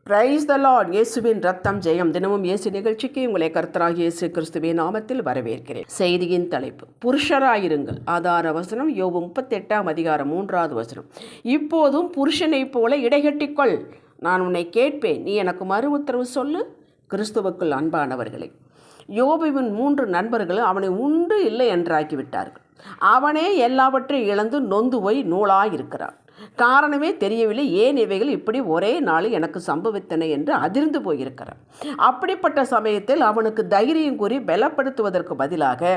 Praise the Lord. இயேசுவின் ரத்தம் ஜெயம். தினமும் இயேசு நிகழ்ச்சிக்கு உங்களை கர்த்தராகிய இயேசு கிறிஸ்துவின் நாமத்தில் வரவேற்கிறேன். செய்தியின் தலைப்பு புருஷராயிருங்கள். ஆதார வசனம் யோபு 38:3. இப்போதும் புருஷனைப் போல இடைகட்டிக்கொள். நான் உன்னை கேட்பேன், நீ எனக்கு மறு உத்தரவு சொல்லு. கிறிஸ்துவுக்குள் அன்பானவர்களே, யோபுவின் 3 நண்பர்கள் அவனை உண்டு இல்லை என்றாக்கிவிட்டார்கள். அவனே எல்லாவற்றையும் இழந்து நொந்து போய் நூலாயிருக்கிறான். காரணமே தெரியவில்லை, ஏன் இவைகள் இப்படி ஒரே நாளில் எனக்கு சம்பவித்தன என்று அதிர்ந்து போயிருக்கிறான். அப்படிப்பட்ட சமயத்தில் அவனுக்கு தைரியம் கூறி பலப்படுத்துவதற்கு பதிலாக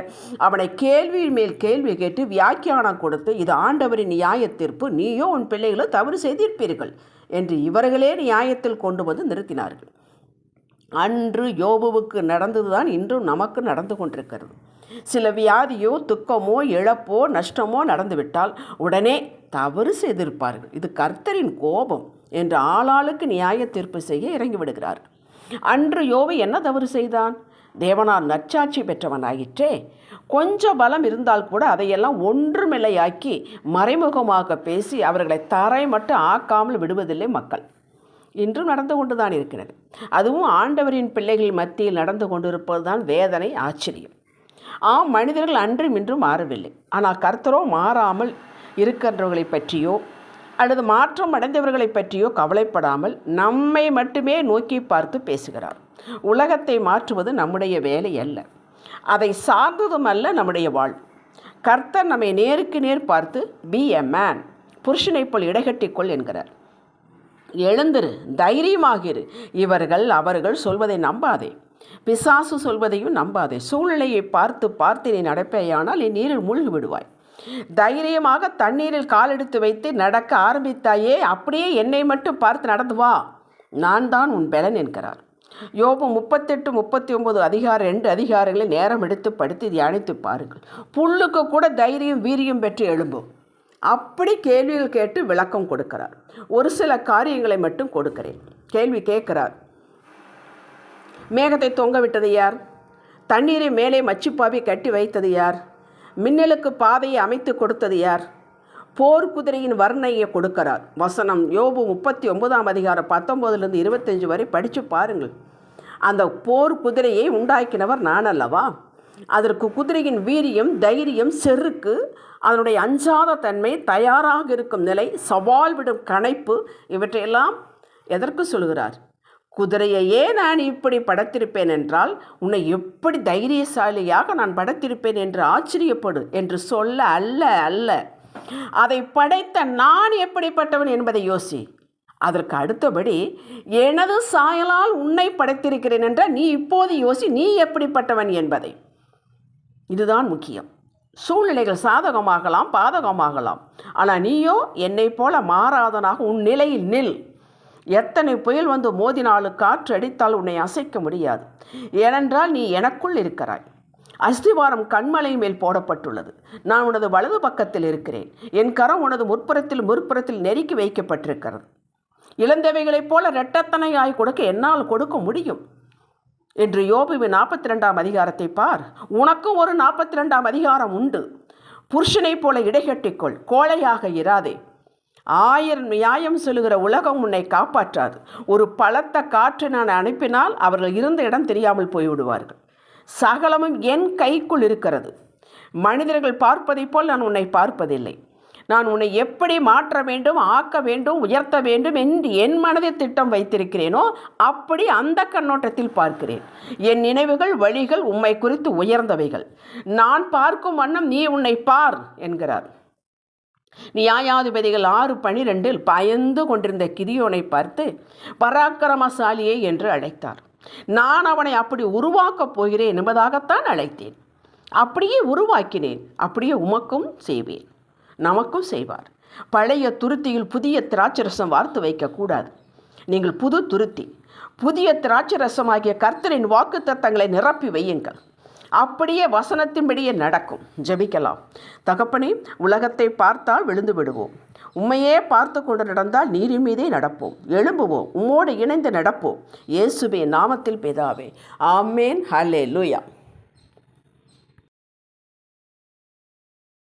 அவனை கேள்வி மேல் கேள்வி கேட்டு வியாக்கியானம் கொடுத்து, இது ஆண்டவரின் நியாய தீர்ப்பு, நீயோ உன் பிள்ளைகளோ தவறு செய்திருப்பீர்கள் என்று இவர்களே நியாயத்தில் கொண்டு வந்து நிறுத்தினார்கள். அன்று யோபுவுக்கு நடந்ததுதான் இன்றும் நமக்கு நடந்து கொண்டிருக்கிறது. சில வியாதியோ துக்கமோ இழப்போ நஷ்டமோ நடந்துவிட்டால் உடனே தவறு செய்திருப்பார்கள், இது கர்த்தரின் கோபம் என்று ஆளாளுக்கு நியாய தீர்ப்பு செய்ய இறங்கிவிடுகிறார்கள். அன்று யோபு என்ன தவறு செய்தான்? தேவனால் நற்சாட்சி பெற்றவனாயிற்றே. கொஞ்சம் பலம் இருந்தால் கூட அதையெல்லாம் ஒன்றுமில்லையாக்கி மறைமுகமாக பேசி அவர்களை தரை மட்டும் ஆக்காமல் விடுவதில்லை மக்கள். இன்றும் நடந்து கொண்டுதான் இருக்கிறது. அதுவும் ஆண்டவரின் பிள்ளைகள் மத்தியில் நடந்து கொண்டிருப்பது தான் வேதனை, ஆச்சரியம். மனிதர்கள் அன்றும் இன்றும் மாறவில்லை. ஆனால் கர்த்தரோ மாறாமல் இருக்கின்றவர்களை பற்றியோ அல்லது மாற்றம் அடைந்தவர்களை பற்றியோ கவலைப்படாமல் நம்மை மட்டுமே நோக்கி பார்த்து பேசுகிறார். உலகத்தை மாற்றுவது நம்முடைய வேலை அல்ல, அதை சார்ந்ததும் அல்ல நம்முடைய வாழ்வு. கர்த்தர் நம்மை நேருக்கு நேர் பார்த்து பி எ மேன், புருஷனை போல் இடைகட்டிக்கொள் என்கிறார். எழுந்திரு, தைரியமாகிரு. அவர்கள் சொல்வதை நம்பாதே, பிசாசு சொல்வதையும் நம்பாதே. சூழ்நிலையை பார்த்து நீ நடப்பேயானால் நீ நீரில் மூழ்கி விடுவாய். தைரியமாக தண்ணீரில் காலெடுத்து வைத்து நடக்க ஆரம்பித்தாயே, அப்படியே என்னை மட்டும் பார்த்து நடந்து வா, நான் தான் உன் பலன் என்கிறார். யோபு 38-39 2 அதிகாரங்களை நேரம் எடுத்து படித்து தியானித்து பாருங்கள். புல்லுக்கு கூட தைரியம் வீரியம் பெற்று எழும்பும். அப்படி கேள்விகள் கேட்டு விளக்கம் கொடுக்கிறார். ஒரு சில காரியங்களை மட்டும் கொடுக்கிறேன். கேள்வி கேட்கிறார். மேகத்தை தொங்க விட்டது யார்? தண்ணீரை மேலே மச்சிப்பாவி கட்டி வைத்தது யார்? மின்னலுக்கு பாதையை அமைத்து கொடுத்தது யார்? போர் குதிரையின் வர்ணையை கொடுக்கிறார். வசனம் யோபு 39:19-25 வரை படித்து பாருங்கள். அந்த போர் குதிரையை உண்டாக்கினவர் நான் அல்லவா? அதற்கு குதிரையின் வீரியம், தைரியம், செருக்கு, அதனுடைய அஞ்சாத தன்மை, தயாராக இருக்கும் நிலை, சவால் விடும் கணைப்பு, இவற்றையெல்லாம் எதற்கு சொல்கிறார்? குதிரையையே நான் இப்படி படைத்திருப்பேன் என்றால் உன்னை எப்படி தைரியசாலியாக நான் படைத்திருப்பேன் என்று ஆச்சரியப்படு என்று சொல்ல அல்ல, அதை படைத்த நான் எப்படிப்பட்டவன் என்பதை யோசி. அதற்கு அடுத்தபடி எனது சாயலால் உன்னை படைத்திருக்கிறேன் என்றால் நீ இப்போது யோசி, நீ எப்படிப்பட்டவன் என்பதை. இதுதான் முக்கியம். சூழ்நிலைகள் சாதகமாகலாம், பாதகமாகலாம். ஆனால் நீயோ என்னை போல மாறாதனாக உன் நிலையில் நில். எத்தனை புயல் வந்து மோதினாலும் காற்று அடித்தால் உன்னை அசைக்க முடியாது. ஏனென்றால் நீ எனக்குள் இருக்கிறாய். அஸ்திவாரம் கண்மலை மேல் போடப்பட்டுள்ளது. நான் உனது வலது பக்கத்தில் இருக்கிறேன். என் கரம் உனது முற்புறத்தில் நெருக்கி வைக்கப்பட்டிருக்கிறது. இளந்தவைகளைப் போல இரட்டத்தனையாய் கொடுக்க என்னால் கொடுக்க முடியும் என்று யோபுவின் 42 அதிகாரத்தை பார். உனக்கும் ஒரு 42 அதிகாரம் உண்டு. புருஷனைப் போல இடைகட்டிக்கொள், கோழையாக இராதே. 1000 நியாயம் சொல்லுகிற உலகம் உன்னை காப்பாற்றாது. ஒரு பலத்த காற்று நான் அனுப்பினால் அவர்கள் இருந்த இடம் தெரியாமல் போய்விடுவார்கள். சகலமும் என் கைக்குள் இருக்கிறது. மனிதர்கள் பார்ப்பதைப் போல் நான் உன்னை பார்ப்பதில்லை. நான் உன்னை எப்படி மாற்ற வேண்டும், ஆக்க வேண்டும், உயர்த்த வேண்டும் என்று என் மனதில் திட்டம் வைத்திருக்கிறேனோ அப்படி அந்த கண்ணோட்டத்தில் பார்க்கிறேன். என் நினைவுகள், வழிகள் உம்மை குறித்து உயர்ந்தவைகள். நான் பார்க்கும் வண்ணம் நீ உன்னை பார் என்கிறார். நியாயாதிபதிகள் 6:12 பயந்து கொண்டிருந்த கிதியோனை பார்த்து பராக்கிரமசாலியே என்று அழைத்தார். நான் அவனை அப்படி உருவாக்கப் போகிறேன் என்பதாகத்தான் அழைத்தேன். அப்படியே உருவாக்கினேன், அப்படியே உமக்கும் செய்வேன், நமக்கும் செய்வார். பழைய துருத்தியில் புதிய திராட்சரசம் வார்த்து வைக்கக்கூடாது. நீங்கள் புது துருத்தி, புதிய திராட்சரசமாகிய கர்த்தரின் வாக்குத்தத்தங்களை நிரப்பி வையுங்கள். அப்படியே வசனத்தின்படியே நடக்கும். ஜெபிக்கலாம். தகப்பனே, உலகத்தை பார்த்தால் விழுந்து விடுவோம். உம்மையே பார்த்து கொண்டு நடந்தால் நீரின் மீதே நடப்போம். எழும்புவோம், உம்மோடு இணைந்து நடப்போம். இயேசுவே நாமத்தில் பிதாவே, ஆமேன். ஹல்லேலூயா.